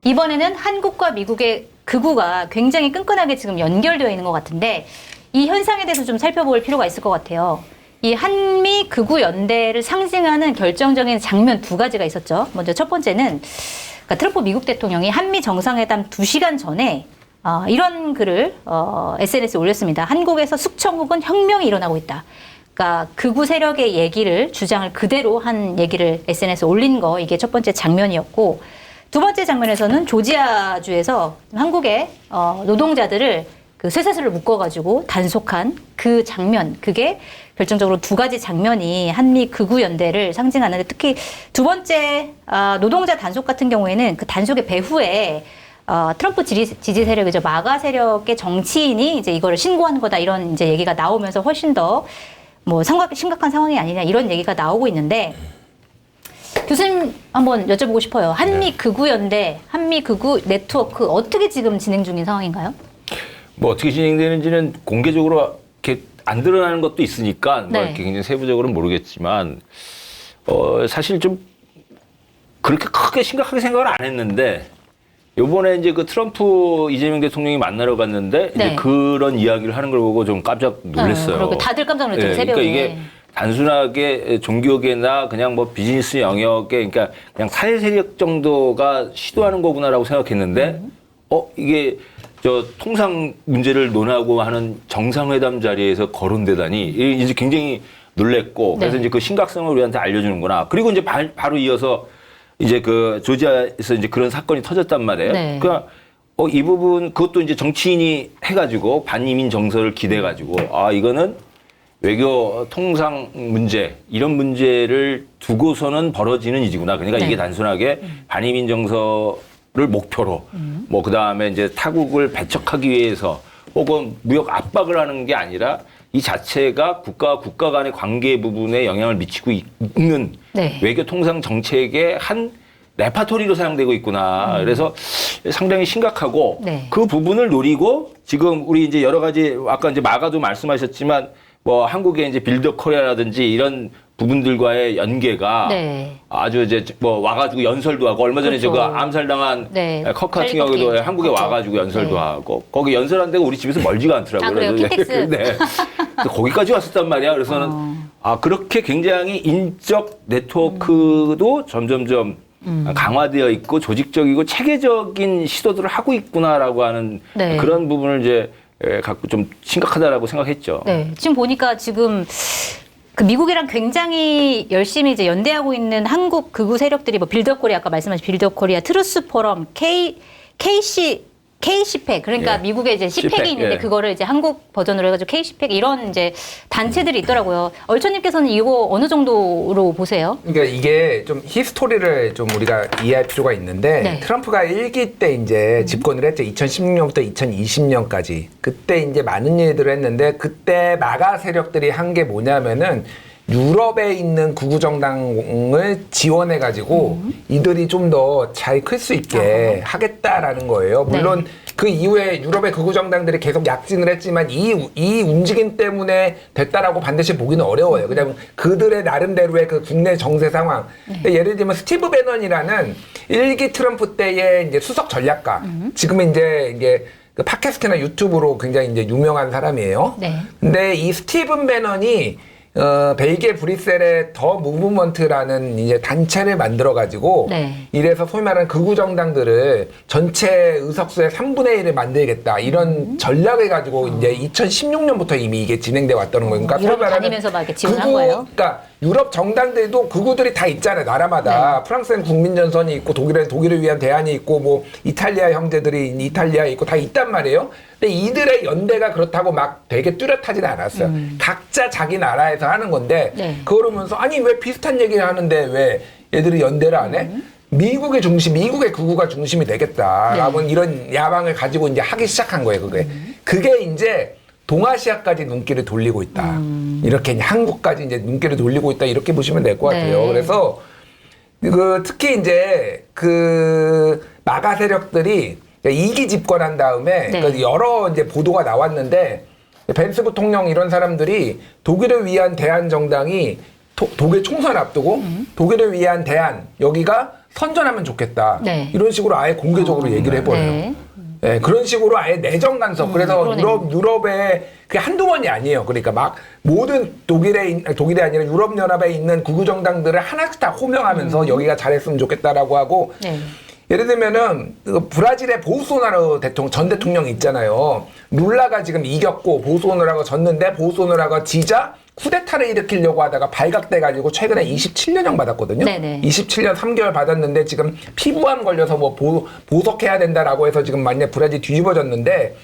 이번에는 한국과 미국의 극우가 굉장히 끈끈하게 지금 연결되어 있는 것 같은데 이 현상에 대해서 좀 살펴볼 필요가 있을 것 같아요. 이 한미 극우 연대를 상징하는 결정적인 장면 두 가지가 있었죠. 먼저 첫 번째는 그러니까 트럼프 미국 대통령이 한미 정상회담 2시간 전에 이런 글을 SNS에 올렸습니다. 한국에서 숙청 혹은 혁명이 일어나고 있다. 그러니까 극우 세력의 얘기를 주장을 그대로 한 얘기를 SNS에 올린 거 이게 첫 번째 장면이었고 두 번째 장면에서는 조지아주에서 한국의 노동자들을 그 쇠사슬을 묶어가지고 단속한 그 장면 그게 결정적으로 두 가지 장면이 한미 극우 연대를 상징하는데 특히 두 번째 노동자 단속 같은 경우에는 그 단속의 배후에 트럼프 지지 세력이죠. 마가 세력의 정치인이 이제 이거를 신고한 거다 이런 이제 얘기가 나오면서 훨씬 더 뭐 심각한 상황이 아니냐 이런 얘기가 나오고 있는데 교수님 한번 여쭤보고 싶어요. 한미 극우 연대, 한미 극우 네트워크 어떻게 지금 진행 중인 상황인가요? 뭐 어떻게 진행되는지는 공개적으로 이렇게 안 드러나는 것도 있으니까 뭐 이렇게 굉장히 세부적으로는 모르겠지만 사실 좀 그렇게 크게 심각하게 생각을 안 했는데 요번에 이제 그 트럼프 이재명 대통령이 만나러 갔는데 이제 그런 이야기를 하는 걸 보고 좀 깜짝 놀랐어요. 그리고 다들 깜짝 놀랐죠. 새벽에. 그러니까 이게 단순하게 종교계나 그냥 뭐 비즈니스 영역에 그러니까 그냥 사회 세력 정도가 시도하는 거구나라고 생각했는데 이게 저 통상 문제를 논하고 하는 정상회담 자리에서 거론되다니 이제 굉장히 놀랬고 그래서 이제 그 심각성을 우리한테 알려주는구나. 그리고 이제 바로 이어서 이제 그 조지아에서 이제 그런 사건이 터졌단 말이에요. 그러니까 이 부분 그것도 이제 정치인이 해가지고 반이민 정서를 기대가지고 이거는 외교 통상 문제 이런 문제를 두고서는 벌어지는 일이구나. 그러니까 이게 단순하게 반이민 정서를 목표로 뭐 그다음에 이제 타국을 배척하기 위해서 혹은 무역 압박을 하는 게 아니라 이 자체가 국가와 국가 간의 관계 부분에 영향을 미치고 있는 외교 통상 정책의 한 레파토리로 사용되고 있구나. 그래서 상당히 심각하고 그 부분을 노리고 지금 우리 이제 여러 가지 아까 이제 마가도 말씀하셨지만 뭐 한국의 이제 빌더 코리아라든지 이런 부분들과의 연계가 아주 이제 뭐 와가지고 연설도 하고 얼마 전에 그 암살당한 커크 같은 경우에도 한국에 와가지고 연설도 하고 거기 연설한 데가 우리 집에서 멀지가 않더라고요. 그래요? 키텍스? 그래서 거기까지 왔었단 말이야. 그래서는 그렇게 굉장히 인적 네트워크도 점점점 강화되어 있고 조직적이고 체계적인 시도들을 하고 있구나라고 하는 그런 부분을 이제 갖고 좀 심각하다라고 생각했죠. 지금 보니까 지금 그 미국이랑 굉장히 열심히 이제 연대하고 있는 한국 극우 세력들이 뭐 빌더 코리아 아까 말씀하신 빌더 코리아, 트루스 포럼, K시팩 그러니까 미국에 이제 시팩이 있는데 그거를 이제 한국 버전으로 해가지고 K시팩 이런 이제 단체들이 있더라고요. 얼천님께서는 이거 어느 정도로 보세요? 그러니까 이게 좀 히스토리를 좀 우리가 이해할 필요가 있는데 트럼프가 1기 때 이제 집권을 했죠. 2016년부터 2020년까지 그때 이제 많은 일들을 했는데 그때 마가 세력들이 한 게 뭐냐면은 유럽에 있는 극우 정당을 지원해가지고 이들이 좀 더 잘 클 수 있게 하겠다라는 거예요. 물론 그 이후에 유럽의 극우 정당들이 계속 약진을 했지만 이 움직임 때문에 됐다라고 반드시 보기는 어려워요. 왜냐하면 그들의 나름대로의 그 국내 정세 상황. 예를 들면 스티브 배넌이라는 1기 트럼프 때의 이제 수석 전략가. 지금은 이제 그 팟캐스트나 유튜브로 굉장히 이제 유명한 사람이에요. 근데 이 스티븐 배넌이 벨기에 브뤼셀에 더 무브먼트라는 이제 단체를 만들어가지고 이래서 소위 말하는 극우 정당들을 전체 의석수의 3분의 1을 만들겠다 이런 전략을 가지고 이제 2016년부터 이미 이게 진행돼 왔다는 거예요. 그러니까 유럽 다니면서 막 이렇게 지원한 거예요? 그러니까 유럽 정당들도 극우들이 다 있잖아요. 나라마다 프랑스엔 국민전선이 있고 독일엔 독일을 위한 대안이 있고 뭐 이탈리아 형제들이 이탈리아에 있고 다 있단 말이에요. 근데 이들의 연대가 그렇다고 막 되게 뚜렷하지는 않았어요. 각자 자기 나라에서 하는 건데 그러면서 아니 왜 비슷한 얘기를 하는데 왜 얘들이 연대를 안 해? 미국의 미국의 극우가 중심이 되겠다라고 이런 야망을 가지고 이제 하기 시작한 거예요. 그게 이제 동아시아까지 눈길을 돌리고 있다. 이렇게 한국까지 이제 눈길을 돌리고 있다. 이렇게 보시면 될 것 같아요. 그래서 특히 이제 그 마가 세력들이 2기 집권한 다음에 여러 이제 보도가 나왔는데 벤스 부통령 이런 사람들이 독일을 위한 대한 정당이 독일 총선 앞두고 독일을 위한 대안 여기가 선전하면 좋겠다. 네. 이런 식으로 아예 공개적으로 얘기를 해버려요. 네. 네, 그런 식으로 아예 내정 간섭. 그래서 그러네요. 유럽에 그게 한두 번이 아니에요. 그러니까 막 모든 독일이 아니라 유럽 연합에 있는 극우 정당들을 하나씩 다 호명하면서 여기가 잘했으면 좋겠다라고 하고 네. 예를 들면은 그 브라질의 보우소나루 전 대통령이 있잖아요. 룰라가 지금 이겼고 보우소나루가 졌는데 보우소나루가 지자 쿠데타를 일으키려고 하다가 발각돼가지고 최근에 27년형 받았거든요. 네네. 27년 3개월 받았는데 지금 피부암 걸려서 뭐 보석해야 된다라고 해서 지금 만약 브라질 뒤집어졌는데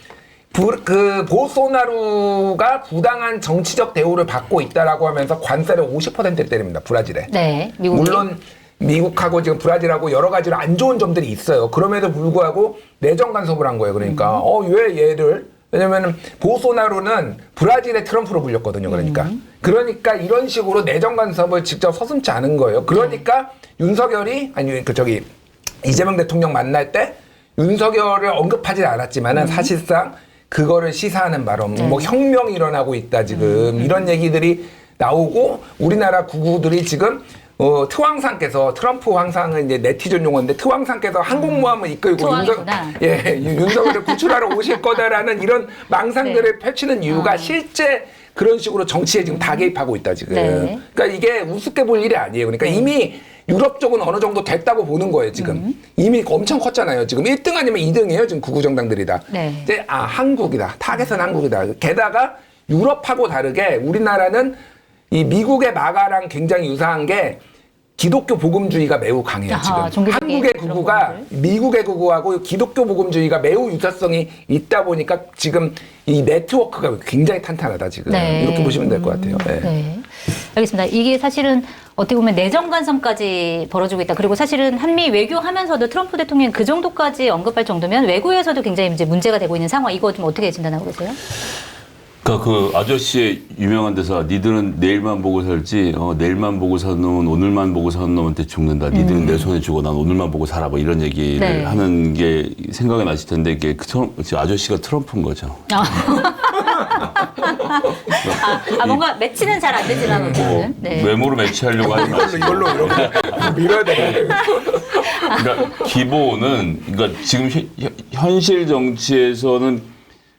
그 보소나루가 부당한 정치적 대우를 받고 있다라고 하면서 관세를 50%를 때립니다. 브라질에. 네. 미국이. 물론 미국하고 지금 브라질하고 여러 가지로 안 좋은 점들이 있어요. 그럼에도 불구하고 내정 간섭을 한 거예요. 그러니까 왜 얘를 왜냐면은 보소나루는 브라질의 트럼프로 불렸거든요. 그러니까 이런 식으로 내정 간섭을 직접 서슴지 않은 거예요. 그러니까 윤석열이 이재명 대통령 만날 때 윤석열을 언급하지 않았지만은 사실상 그거를 시사하는 바람, 뭐 혁명이 일어나고 있다 지금 이런 얘기들이 나오고 우리나라 구구들이 지금 트왕상께서 트럼프 황상은 이제 네티즌 용어인데 트왕상께서 항공모함을 이끌고 윤석열을 구출하러 오실 거다라는 이런 망상들을 펼치는 이유가 실제 그런 식으로 정치에 지금 다 개입하고 있다 지금. 네. 그러니까 이게 우습게 볼 일이 아니에요. 그러니까 이미 유럽 쪽은 어느 정도 됐다고 보는 거예요 지금. 이미 엄청 컸잖아요. 지금 1등 아니면 2등이에요 지금 구구 정당들이 다. 네. 이제 한국이다. 타겟은 한국이다. 게다가 유럽하고 다르게 우리나라는 이 미국의 마가랑 굉장히 유사한 게 기독교 복음주의가 매우 강해요. 지금 한국의 극우가 미국의 극우하고 기독교 복음주의가 매우 유사성이 있다 보니까 지금 이 네트워크가 굉장히 탄탄하다 지금. 네. 이렇게 보시면 될 것 같아요. 네. 네. 알겠습니다. 이게 사실은 어떻게 보면 내정 간섭까지 벌어지고 있다. 그리고 사실은 한미 외교하면서도 트럼프 대통령이 그 정도까지 언급할 정도면 외국에서도 굉장히 이제 문제가 되고 있는 상황. 이거 좀 어떻게 진단하고 계세요? 그러니까 그 아저씨의 유명한 대사, 니들은 내일만 보고 살지, 내일만 보고 사는 놈은 오늘만 보고 사는 놈한테 죽는다. 니들은 내 손에 주고 난 오늘만 보고 살아. 뭐 이런 얘기를 네. 하는 게 생각이 나실 텐데 이게 아저씨가 트럼프인 거죠. 뭔가 매치는 잘 안 되지만 어쨌든. 네. 외모로 매치하려고 하지 마시고. 이걸로 이렇게 밀어야 되는데. 그러니까 기본은 그러니까 지금 현실 정치에서는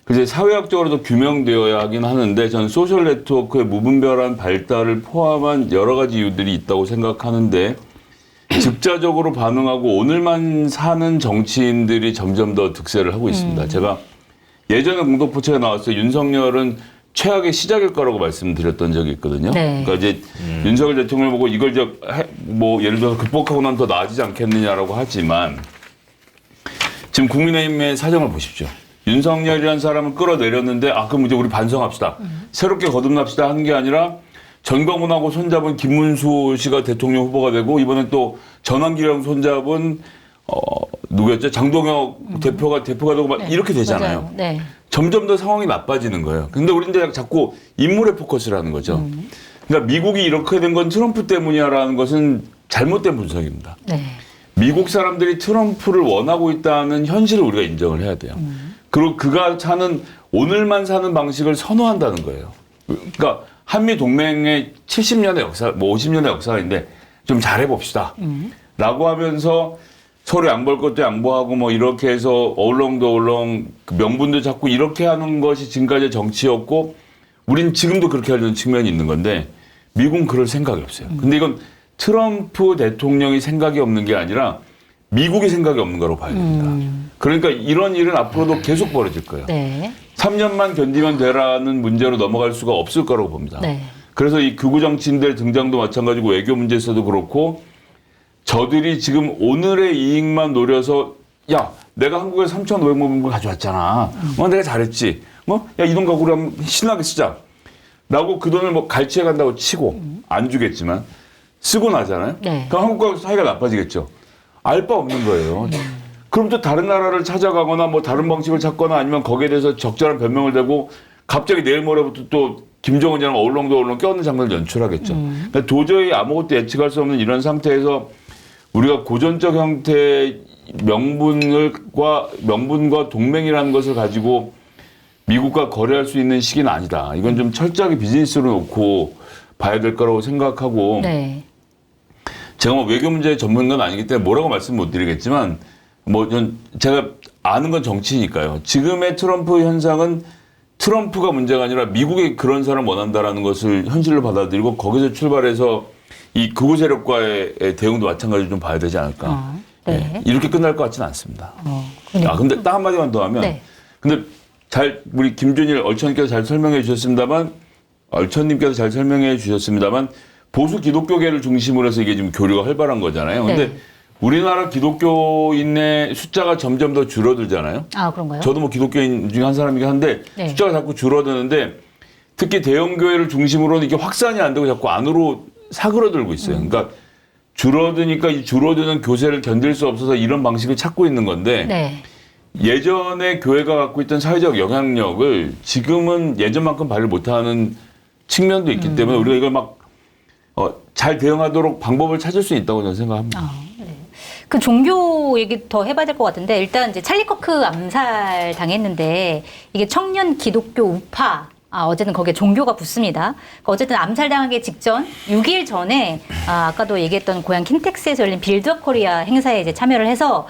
그래서 사회학적으로도 규명되어야 하긴 하는데 저는 소셜 네트워크의 무분별한 발달을 포함한 여러 가지 이유들이 있다고 생각하는데 즉자적으로 반응하고 오늘만 사는 정치인들이 점점 더 득세를 하고 있습니다. 제가 예전에 공동포체가 나왔어요. 윤석열은 최악의 시작일 거라고 말씀드렸던 적이 있거든요. 네. 그러니까 이제 윤석열 대통령을 보고 이걸 뭐 예를 들어서 극복하고 나면 더 나아지지 않겠느냐라고 하지만 지금 국민의힘의 사정을 보십시오. 윤석열이라는 사람을 끌어내렸는데 그럼 이제 우리 반성합시다. 새롭게 거듭납시다 하는 게 아니라 전광훈하고 손잡은 김문수 씨가 대통령 후보가 되고 이번엔 또 전환기랑 손잡은 누구였죠? 장동혁 대표가 되고 막 이렇게 되잖아요. 네. 점점 더 상황이 나빠지는 거예요. 근데 우리는 이제 자꾸 인물에 포커스를 하는 거죠. 그러니까 미국이 이렇게 된 건 트럼프 때문이야라는 것은 잘못된 분석입니다. 네. 미국 사람들이 트럼프를 원하고 있다는 현실을 우리가 인정을 해야 돼요. 그리고 그가 사는 오늘만 사는 방식을 선호한다는 거예요. 그러니까 한미 동맹의 70년의 역사, 뭐 50년의 역사가 있는데 좀 잘해봅시다. 라고 하면서 서로 양보할 것도 양보하고 뭐 이렇게 해서 어울렁도울렁 명분도 잡고 이렇게 하는 것이 지금까지의 정치였고 우린 지금도 그렇게 하려는 측면이 있는 건데 미국은 그럴 생각이 없어요. 근데 이건 트럼프 대통령이 생각이 없는 게 아니라 미국이 생각이 없는 거라고 봐야 됩니다. 그러니까 이런 일은 앞으로도 계속 벌어질 거예요. 네. 3년만 견디면 되라는 문제로 넘어갈 수가 없을 거라고 봅니다. 네. 그래서 이 극우 정치인들 등장도 마찬가지고 외교 문제에서도 그렇고 저들이 지금 오늘의 이익만 노려서 야 내가 한국에서 3,500만 원 가져왔잖아. 내가 잘했지. 야 이 돈 갖고 우리 한번 신나게 쓰자. 라고 그 돈을 뭐 갈취해 간다고 치고 안 주겠지만 쓰고 나잖아요. 네. 그럼 한국과 사이가 나빠지겠죠. 알 바 없는 거예요. 그럼 또 다른 나라를 찾아가거나 뭐 다른 방식을 찾거나 아니면 거기에 대해서 적절한 변명을 대고 갑자기 내일 모레부터 또 김정은이랑 얼렁도얼렁 껴안는 장면을 연출하겠죠. 그러니까 도저히 아무것도 예측할 수 없는 이런 상태에서 우리가 고전적 형태의 명분과 동맹이라는 것을 가지고 미국과 거래할 수 있는 시기는 아니다. 이건 좀 철저하게 비즈니스로 놓고 봐야 될 거라고 생각하고 네. 제가 뭐 외교 문제 전문가는 아니기 때문에 뭐라고 말씀 못 드리겠지만 뭐 제가 아는 건 정치니까요. 지금의 트럼프 현상은 트럼프가 문제가 아니라 미국이 그런 사람 원한다라는 것을 현실로 받아들이고 거기서 출발해서 이 극우 세력과의 대응도 마찬가지로 좀 봐야 되지 않을까. 네. 이렇게 끝날 것 같지는 않습니다. 그러니까. 근데 딱 한마디만 더 하면 네. 근데 우리 김준일 얼천님께서 잘 설명해 주셨습니다만 보수 기독교계를 중심으로 해서 이게 지금 교류가 활발한 거잖아요. 근데 네. 우리나라 기독교인의 숫자가 점점 더 줄어들잖아요. 아, 그런가요? 저도 뭐 기독교인 중에 한 사람이긴 한데 네. 숫자가 자꾸 줄어드는데 특히 대형 교회를 중심으로는 이게 확산이 안 되고 자꾸 안으로 사그러들고 있어요. 그러니까 줄어드니까 이 줄어드는 교세를 견딜 수 없어서 이런 방식을 찾고 있는 건데 네. 예전에 교회가 갖고 있던 사회적 영향력을 지금은 예전만큼 발휘 못하는 측면도 있기 때문에 우리가 이걸 막 잘 대응하도록 방법을 찾을 수 있다고 저는 생각합니다. 네. 그 종교 얘기 더 해봐야 될 것 같은데 일단 이제 찰리 커크 암살 당했는데 이게 청년 기독교 우파 어쨌든 거기에 종교가 붙습니다. 그러니까 어쨌든 암살당하기 직전 6일 전에 아까도 얘기했던 고향 킨텍스에서 열린 빌드업 코리아 행사에 이제 참여를 해서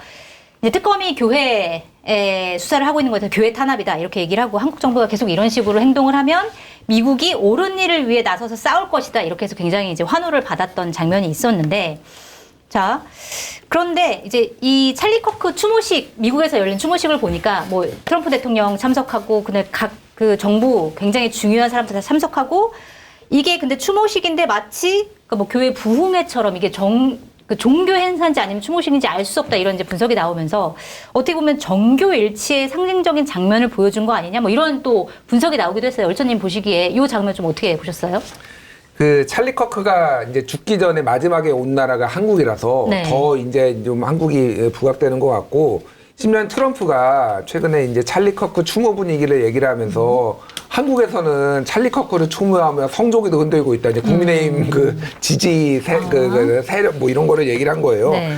이제 특검이 교회에 수사를 하고 있는 거에서 교회 탄압이다 이렇게 얘기를 하고 한국 정부가 계속 이런 식으로 행동을 하면 미국이 옳은 일을 위해 나서서 싸울 것이다 이렇게 해서 굉장히 이제 환호를 받았던 장면이 있었는데 자 그런데 이제 이 찰리 커크 추모식 미국에서 열린 추모식을 보니까 뭐 트럼프 대통령 참석하고 근데 각 그 정부 굉장히 중요한 사람들 다 참석하고 이게 근데 추모식인데 마치 그 뭐 교회 부흥회처럼 이게 그 종교 행사인지 아니면 추모식인지 알 수 없다 이런 이제 분석이 나오면서 어떻게 보면 정교 일치의 상징적인 장면을 보여준 거 아니냐 뭐 이런 또 분석이 나오기도 했어요. 얼천님 보시기에 이 장면 좀 어떻게 보셨어요? 그 찰리 커크가 이제 죽기 전에 마지막에 온 나라가 한국이라서 네. 더 이제 좀 한국이 부각되는 것 같고 심지어 트럼프가 최근에 이제 찰리 커크 추모 분위기를 얘기를 하면서 한국에서는 찰리 커크를 추모하며 성조기도 흔들고 있다. 이제 국민의힘 그 지지 세력 뭐 이런 거를 얘기를 한 거예요. 네.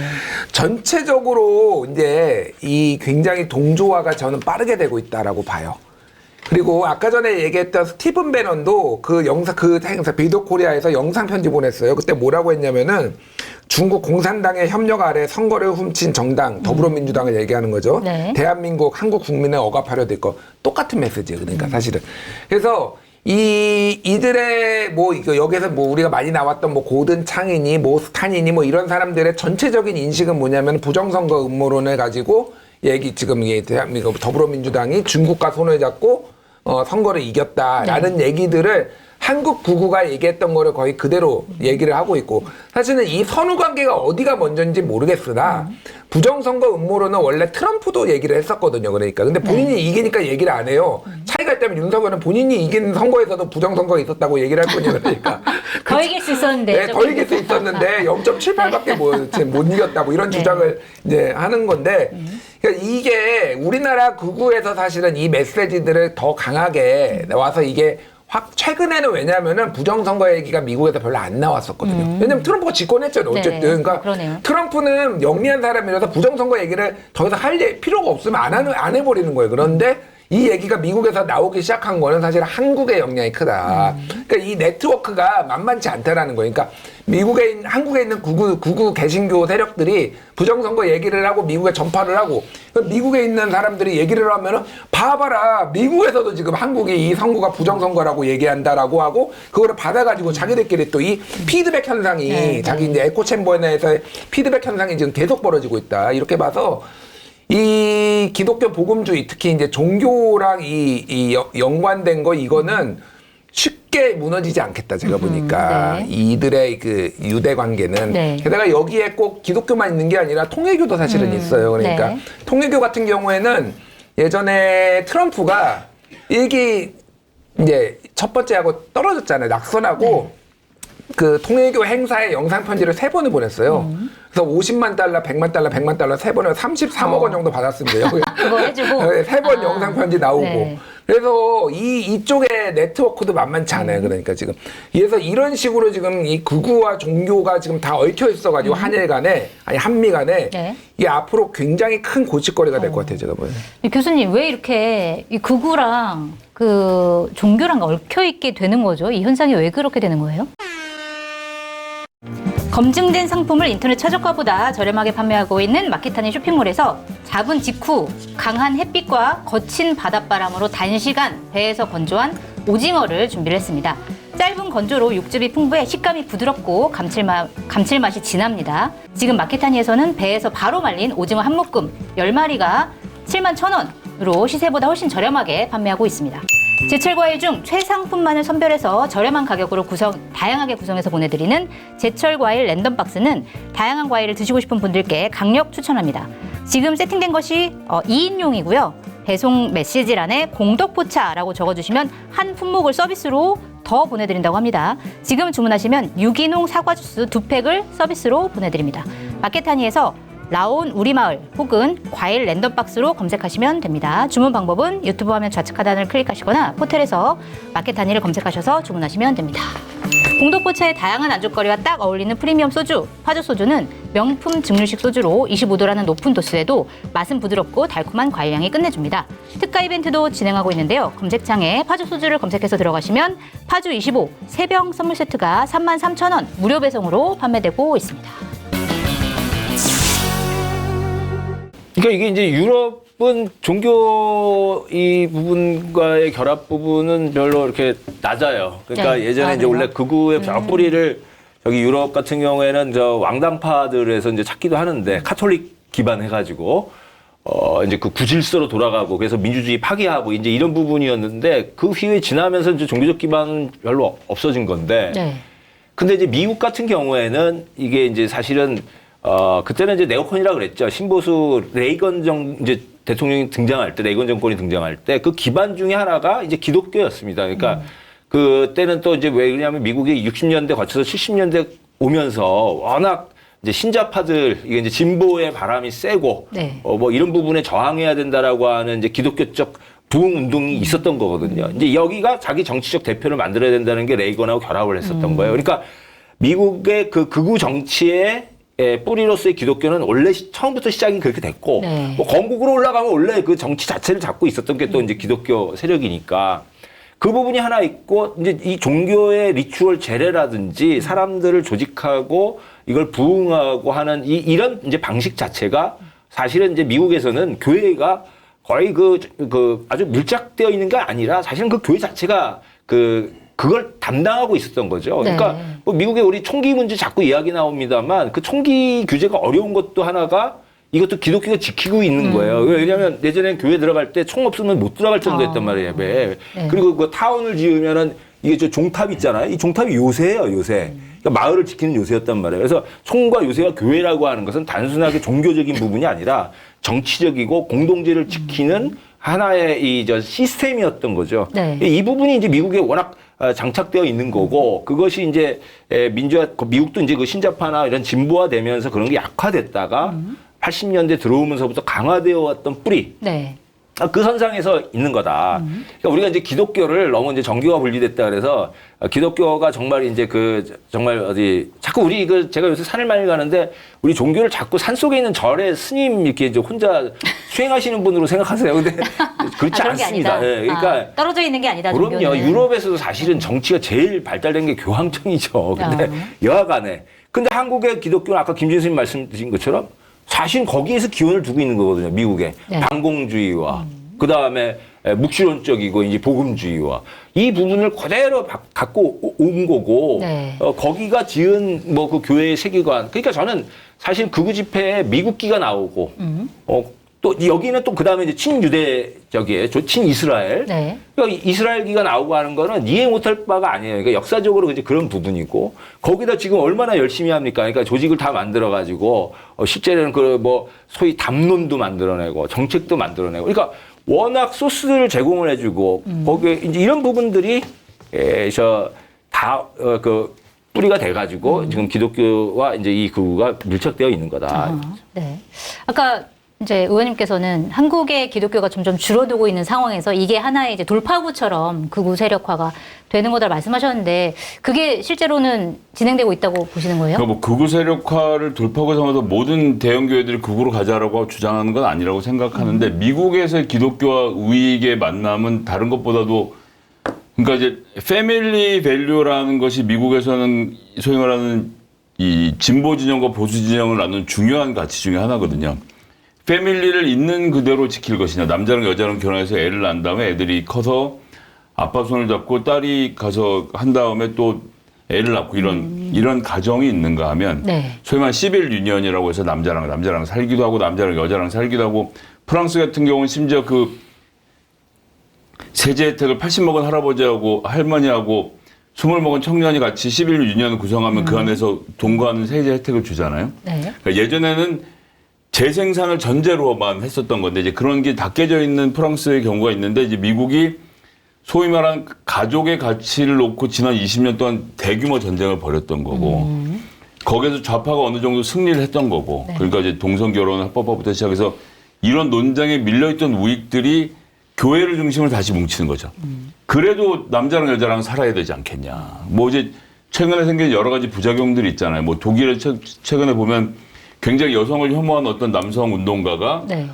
전체적으로 이제 이 굉장히 동조화가 저는 빠르게 되고 있다라고 봐요. 그리고 아까 전에 얘기했던 스티븐 배넌도 그 행사 비디오 코리아에서 영상 편지 보냈어요. 그때 뭐라고 했냐면은 중국 공산당의 협력 아래 선거를 훔친 정당 더불어민주당을 얘기하는 거죠. 네. 대한민국 한국 국민을 억압하려 될 거 똑같은 메시지예요. 그러니까 사실은 그래서 이들의 뭐 여기서 뭐 우리가 많이 나왔던 뭐 고든 창이니 뭐 스탄이니 뭐 이런 사람들의 전체적인 인식은 뭐냐면 부정선거 음모론을 가지고 지금 이게 대한민국 더불어민주당이 중국과 손을 잡고 선거를 이겼다라는 얘기들을 한국 구구가 얘기했던 거를 거의 그대로 얘기를 하고 있고 사실은 이 선후 관계가 어디가 먼저인지 모르겠으나 부정선거 음모론은 원래 트럼프도 얘기를 했었거든요. 그러니까 근데 본인이 이기니까 얘기를 안 해요. 차이가 있다면 윤석열은 본인이 이긴 선거에서도 부정선거가 있었다고 얘기를 할 뿐이에요. 그러니까 더 이길 수 있었는데 네, 더 이길 수 있었는데 0.78밖에 못 이겼다 뭐 이런 주장을 이제 하는 건데 그러니까 이게 우리나라 극우에서 사실은 이 메시지들을 더 강하게 나와서 이게 최근에는 왜냐하면은 부정선거 얘기가 미국에서 별로 안 나왔었거든요. 왜냐면 트럼프가 집권했잖아요. 어쨌든. 네네. 그러니까 그러네요. 트럼프는 영리한 사람이라서 부정선거 얘기를 더 이상 할 필요가 없으면 안 해버리는 거예요. 그런데 이 얘기가 미국에서 나오기 시작한 거는 사실 한국의 영향이 크다. 그러니까 이 네트워크가 만만치 않다라는 거예요. 그러니까 한국에 있는 구구 개신교 세력들이 부정선거 얘기를 하고 미국에 전파를 하고 미국에 있는 사람들이 얘기를 하면은 봐봐라 미국에서도 지금 한국이 이 선거가 부정선거라고 얘기한다라고 하고 그거를 받아가지고 자기들끼리 또 이 피드백 현상이 자기 이제 에코챔버 내에서의 피드백 현상이 지금 계속 벌어지고 있다. 이렇게 봐서 이 기독교 복음주의 특히 이제 종교랑 연관된 거 이거는 쉽게 무너지지 않겠다 제가 보니까 네. 이들의 그 유대 관계는 네. 게다가 여기에 꼭 기독교만 있는 게 아니라 통일교도 사실은 있어요. 그러니까 네. 통일교 같은 경우에는 예전에 트럼프가 이제 첫 번째하고 떨어졌잖아요. 낙선하고 그 통일교 행사에 영상 편지를 3번을 보냈어요. 그래서 50만 달러, 100만 달러, 100만 달러 3번을 33억 원 정도 받았습니다. 그거 해주고 3번 영상 편지 나오고. 네. 그래서 이쪽에 네트워크도 만만치 않아요. 그러니까 지금. 그래서 이런 식으로 지금 이 극우와 종교가 지금 다 얽혀 있어가지고 한미 간에 네. 이게 앞으로 굉장히 큰 고치거리가 될 것 같아요. 제가 보기에는. 교수님 왜 이렇게 이 극우랑 그 종교랑 얽혀 있게 되는 거죠? 이 현상이 왜 그렇게 되는 거예요? 검증된 상품을 인터넷 최저가보다 저렴하게 판매하고 있는 마키타니 쇼핑몰에서 잡은 직후 강한 햇빛과 거친 바닷바람으로 단시간 배에서 건조한 오징어를 준비를 했습니다. 짧은 건조로 육즙이 풍부해 식감이 부드럽고 감칠맛이 진합니다. 지금 마키타니에서는 배에서 바로 말린 오징어 한 묶음 10마리가 71,000원으로 시세보다 훨씬 저렴하게 판매하고 있습니다. 제철 과일 중 최상품만을 선별해서 저렴한 가격으로 다양하게 구성해서 보내드리는 제철 과일 랜덤 박스는 다양한 과일을 드시고 싶은 분들께 강력 추천합니다. 지금 세팅된 것이 2인용이고요. 배송 메시지란에 공덕포차라고 적어주시면 한 품목을 서비스로 더 보내드린다고 합니다. 지금 주문하시면 유기농 사과 주스 2팩을 서비스로 보내드립니다. 마케타니에서 라온 우리마을 혹은 과일 랜덤박스로 검색하시면 됩니다. 주문 방법은 유튜브 화면 좌측 하단을 클릭하시거나 포털에서 마켓타니를 검색하셔서 주문하시면 됩니다. 공덕포차의 다양한 안주거리와 딱 어울리는 프리미엄 소주, 파주 소주는 명품 증류식 소주로 25도라는 높은 도수에도 맛은 부드럽고 달콤한 과일향이 끝내줍니다. 특가 이벤트도 진행하고 있는데요. 검색창에 파주 소주를 검색해서 들어가시면 파주 25 3병 선물 세트가 33,000원 무료 배송으로 판매되고 있습니다. 그러니까 이게 이제 유럽은 종교 이 부분과의 결합 부분은 별로 이렇게 낮아요. 그러니까 네. 예전에 이제 원래 극우의 뿌리를 저기 유럽 같은 경우에는 저 왕당파들에서 이제 찾기도 하는데 카톨릭 기반해가지고 이제 그 구질서로 돌아가고 그래서 민주주의 파괴하고 이제 이런 부분이었는데 그 후에 지나면서 이제 종교적 기반은 별로 없어진 건데. 네. 근데 이제 미국 같은 경우에는 이게 이제 사실은 그때는 이제 네오콘이라 그랬죠. 신보수 레이건 이제 대통령이 등장할 때, 레이건 정권이 등장할 때 그 기반 중에 하나가 이제 기독교였습니다. 그러니까 그때는 또 이제 왜 그러냐면 미국이 60년대 거쳐서 70년대 오면서 워낙 이제 신자파들, 이게 이제 진보의 바람이 세고, 네. 뭐 이런 부분에 저항해야 된다라고 하는 이제 기독교적 부흥 운동이 있었던 거거든요. 이제 여기가 자기 정치적 대표를 만들어야 된다는 게 레이건하고 결합을 했었던 거예요. 그러니까 미국의 그 극우 정치의 뿌리로서의 기독교는 원래 처음부터 시작이 그렇게 됐고, 네. 뭐 건국으로 올라가면 원래 그 정치 자체를 잡고 있었던 게 또 이제 기독교 세력이니까 그 부분이 하나 있고, 이제 이 종교의 리추얼 제례라든지 사람들을 조직하고 이걸 부흥하고 하는 이런 이제 방식 자체가 사실은 이제 미국에서는 교회가 거의 그 아주 밀착되어 있는 게 아니라 사실은 그 교회 자체가 그걸 담당하고 있었던 거죠. 그러니까 네. 뭐 미국의 우리 총기 문제 자꾸 이야기 나옵니다만 그 총기 규제가 어려운 것도 하나가 이것도 기독교가 지키고 있는 거예요. 왜냐하면 예전에 교회 들어갈 때 총 없으면 못 들어갈 정도였단 말이에요. 네. 그리고 그 타운을 지으면은 이게 저 종탑 있잖아요. 이 종탑이 요새예요, 요새. 그러니까 마을을 지키는 요새였단 말이에요. 그래서 총과 요새와 교회라고 하는 것은 단순하게 종교적인 부분이 아니라 정치적이고 공동체를 지키는 하나의 이 시스템이었던 거죠. 네. 이 부분이 이제 미국에 워낙 장착되어 있는 거고, 그것이 이제 민주화, 미국도 이제 그 신자파나 이런 진보화되면서 그런 게 약화됐다가 80년대 들어오면서부터 강화되어 왔던 뿌리. 네. 그 선상에서 있는 거다. 그러니까 우리가 이제 기독교를 너무 이제 정교가 분리됐다 그래서 기독교가 정말 이제 정말 자꾸 제가 요새 산을 많이 가는데 우리 종교를 자꾸 산 속에 있는 절에 스님 이렇게 이제 혼자 수행하시는 분으로 생각하세요. 근데 그렇지 그런 게 않습니다. 아니다. 예, 그러니까 떨어져 있는 게 아니다. 그럼요. 종교는. 유럽에서도 사실은 정치가 제일 발달된 게 교황청이죠. 근데 여하간에. 근데 한국의 기독교는 아까 김진수 님 말씀 드린 것처럼 사실 거기에서 기원을 두고 있는 거거든요. 미국의 네. 반공주의와 그다음에 묵시론적이고 이제 복음주의와 이 부분을 그대로 갖고 온 거고 네. 거기가 지은 뭐 그 교회의 세계관. 그러니까 저는 사실 극우 집회에 미국기가 나오고 또 여기는 또 그다음에 이제 친유대적이에요. 친이스라엘. 네. 그러니까 이스라엘기가 나오고 하는 거는 이해 못할 바가 아니에요. 그러니까 역사적으로 이제 그런 부분이고 거기다 지금 얼마나 열심히 합니까? 그러니까 조직을 다 만들어 가지고 실제로는 그 뭐 소위 담론도 만들어내고 정책도 만들어내고 그러니까 워낙 소스를 제공을 해주고 거기에 이제 이런 부분들이 그 뿌리가 돼가지고 지금 기독교와 이제 이 극우가 밀착되어 있는 거다. 네. 아까 이제 의원님께서는 한국의 기독교가 점점 줄어들고 있는 상황에서 이게 하나의 이제 돌파구처럼 극우 세력화가 되는 거다 말씀하셨는데 그게 실제로는 진행되고 있다고 보시는 거예요? 그러니까 뭐 극우 세력화를 돌파구 삼아서 모든 대형 교회들이 극우로 가자라고 주장하는 건 아니라고 생각하는데 미국에서의 기독교와 우익의 만남은 다른 것보다도 그러니까 이제 패밀리 밸류라는 것이 미국에서는 소위 말하는 이 진보 진영과 보수 진영을 나누는 중요한 가치 중에 하나거든요. 패밀리를 있는 그대로 지킬 것이냐. 남자랑 여자랑 결혼해서 애를 낳은 다음에 애들이 커서 아빠 손을 잡고 딸이 가서 한 다음에 또 애를 낳고 이런 가정이 있는가 하면 네. 소위 말하는 시빌 유니언이라고 해서 남자랑 살기도 하고 남자랑 여자랑 살기도 하고 프랑스 같은 경우는 심지어 그 세제 혜택을 80 먹은 할아버지하고 할머니하고 20 먹은 청년이 같이 시빌 유니언을 구성하면 그 안에서 동거하는 세제 혜택을 주잖아요. 네. 그러니까 예전에는 재생산을 전제로만 했었던 건데 이제 그런 게 다 깨져 있는 프랑스의 경우가 있는데 이제 미국이 소위 말한 가족의 가치를 놓고 지난 20년 동안 대규모 전쟁을 벌였던 거고 거기에서 좌파가 어느 정도 승리를 했던 거고 네. 그러니까 이제 동성 결혼 합법화부터 시작해서 이런 논쟁에 밀려있던 우익들이 교회를 중심으로 다시 뭉치는 거죠. 그래도 남자랑 여자랑 살아야 되지 않겠냐. 뭐 이제 최근에 생긴 여러 가지 부작용들이 있잖아요. 뭐 독일에 최근에 보면 굉장히 여성을 혐오한 어떤 남성 운동가가 네.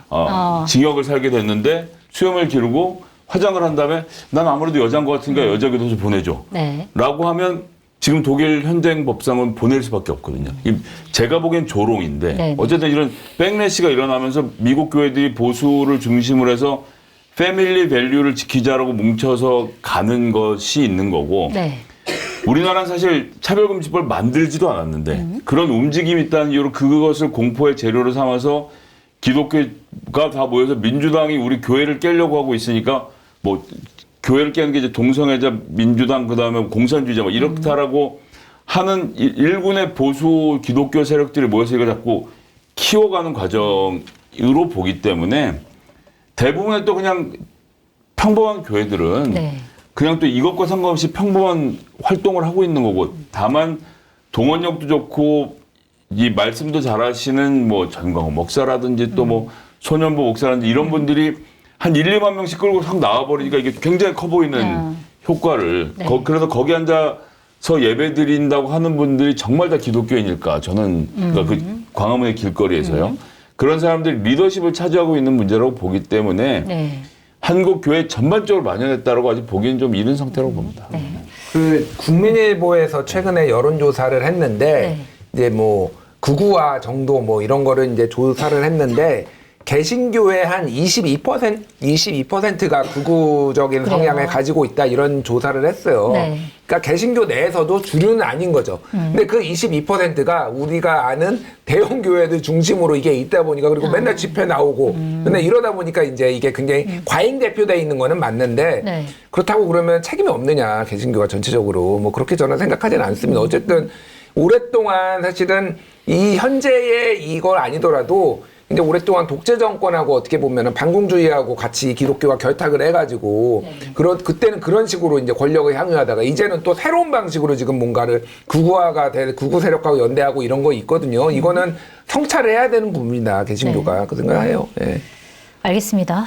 징역을 살게 됐는데 수염을 기르고 화장을 한 다음에 난 아무래도 여자인 것 같으니까 여자 교도소 보내줘. 네. 라고 하면 지금 독일 현행 법상은 보낼 수밖에 없거든요. 제가 보기엔 조롱인데 네. 어쨌든 이런 백래시가 일어나면서 미국 교회들이 보수를 중심으로 해서 패밀리 밸류를 지키자라고 뭉쳐서 가는 것이 있는 거고 네. 우리나라는 사실 차별금지법을 만들지도 않았는데 그런 움직임이 있다는 이유로 그것을 공포의 재료로 삼아서 기독교가 다 모여서 민주당이 우리 교회를 깨려고 하고 있으니까 뭐 교회를 깨는 게 이제 동성애자 민주당 그다음에 공산주의자 뭐 이렇다라고 하는 일군의 보수 기독교 세력들이 모여서 이걸 자꾸 키워가는 과정으로 보기 때문에 대부분의 또 그냥 평범한 교회들은 네. 그냥 또 이것과 상관없이 평범한 활동을 하고 있는 거고 다만 동원력도 좋고 이 말씀도 잘하시는 뭐 전광호 목사라든지 또 뭐 소년보 목사라든지 이런 분들이 한 1, 2만 명씩 끌고 확 나와버리니까 이게 굉장히 커 보이는 효과를 네. 그래서 거기 앉아서 예배 드린다고 하는 분들이 정말 다 기독교인일까 저는 그러니까 그 광화문의 길거리에서요 그런 사람들이 리더십을 차지하고 있는 문제라고 보기 때문에 네. 한국 교회 전반적으로 만연했다라고 아직 보기엔 좀 이른 상태라고 봅니다. 네. 그 국민일보에서 최근에 여론조사를 했는데 네. 이제 뭐 극우화 정도 뭐 이런 거를 이제 조사를 했는데 개신교의 한 22%가 극우적인 그래요. 성향을 가지고 있다 이런 조사를 했어요. 네. 그러니까 개신교 내에서도 주류는 아닌 거죠. 근데 그 22%가 우리가 아는 대형 교회들 중심으로 이게 있다 보니까 그리고 맨날 집회 나오고 근데 이러다 보니까 이제 이게 굉장히 과잉 대표돼 있는 거는 맞는데 네. 그렇다고 그러면 책임이 없느냐 개신교가 전체적으로 뭐 그렇게 저는 생각하지는 않습니다. 어쨌든 오랫동안 사실은 이 현재의 이걸 아니더라도 이제 오랫동안 독재 정권하고 어떻게 보면은 반공주의하고 같이 기독교가 결탁을 해가지고 그때는 그런 식으로 이제 권력을 향유하다가 이제는 또 새로운 방식으로 지금 뭔가를 극우화가 극우 세력하고 연대하고 이런 거 있거든요. 이거는 성찰을 해야 되는 부분이다 개신교가 그 생각해요. 예. 알겠습니다.